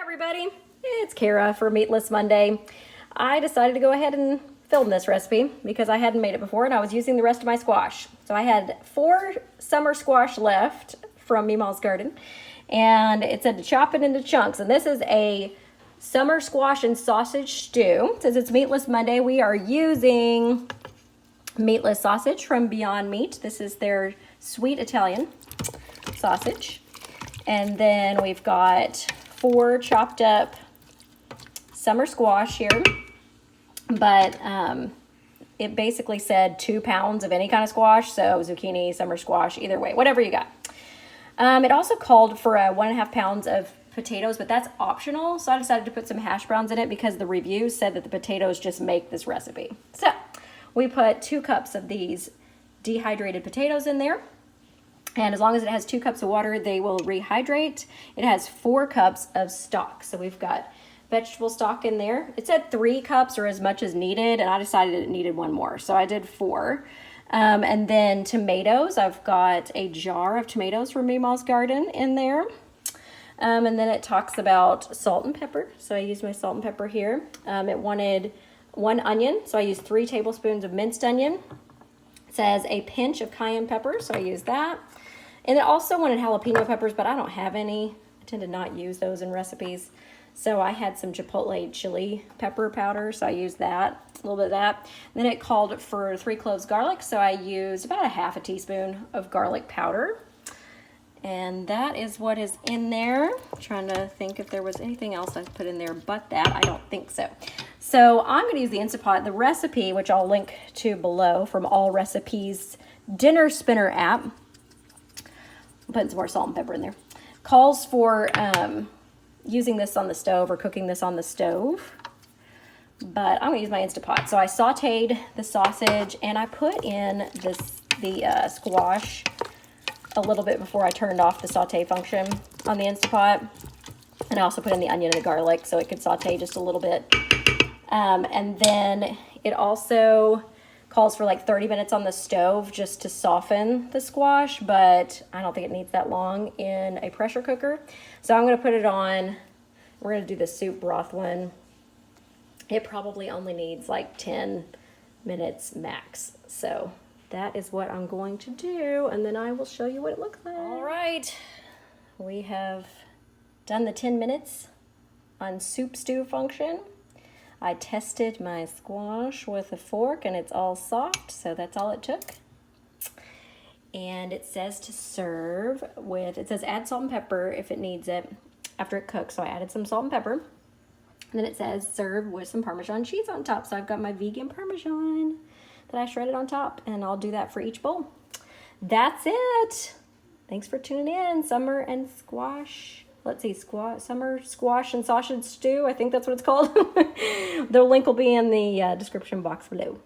Everybody, it's Kara for Meatless Monday. I decided to go ahead and film this recipe because I hadn't made it before and I was using the rest of my squash. So I had 4 summer squash left from Meemaw's garden, and it said to chop it into chunks. And this is a summer squash and sausage stew. Since it's Meatless Monday, we are using meatless sausage from Beyond Meat. This is their sweet Italian sausage. And then we've got 4 chopped up summer squash here, but it basically said 2 pounds of any kind of squash, so zucchini, summer squash, either way, whatever you got. It also called for 1.5 pounds of potatoes, but that's optional, so I decided to put some hash browns in it because the review said that the potatoes just make this recipe. So we put 2 cups of these dehydrated potatoes in there. And as long as it has 2 cups of water, they will rehydrate. It has 4 cups of stock. So we've got vegetable stock in there. It said 3 cups or as much as needed, and I decided it needed 1 more. So I did 4. And then tomatoes. I've got a jar of tomatoes from Meemaw's garden in there. And then it talks about salt and pepper. So I used my salt and pepper here. It wanted 1 onion. So I used 3 tablespoons of minced onion. It says a pinch of cayenne pepper. So I used that. And it also wanted jalapeno peppers, but I don't have any. I tend to not use those in recipes. So I had some chipotle chili pepper powder, so I used that, a little bit of that. And then it called for 3 cloves garlic, so I used about 1/2 teaspoon of garlic powder. And that is what is in there. I'm trying to think if there was anything else I put in there but that. I don't think so. So I'm going to use the Instapot. The recipe, which I'll link to below from All Recipes Dinner Spinner app, I'm putting some more salt and pepper in there, calls for using this on the stove or cooking this on the stove. But I'm going to use my Instapot. So I sauteed the sausage and I put in the squash a little bit before I turned off the saute function on the Instapot. And I also put in the onion and the garlic so it could saute just a little bit. And then it also calls for like 30 minutes on the stove just to soften the squash, but I don't think it needs that long in a pressure cooker. So I'm going to put it on. We're going to do the soup broth one. It probably only needs like 10 minutes max. So that is what I'm going to do, and then I will show you what it looks like. All right, we have done the 10 minutes on soup stew function. I tested my squash with a fork and it's all soft, so that's all it took. And it says to serve with, it says add salt and pepper if it needs it after it cooks, so I added some salt and pepper. And then it says serve with some Parmesan cheese on top, so I've got my vegan Parmesan that I shredded on top, and I'll do that for each bowl. That's it. Thanks for tuning in. Summer and squash. Let's see, summer squash and sausage stew. I think that's what it's called. The link will be in the description box below.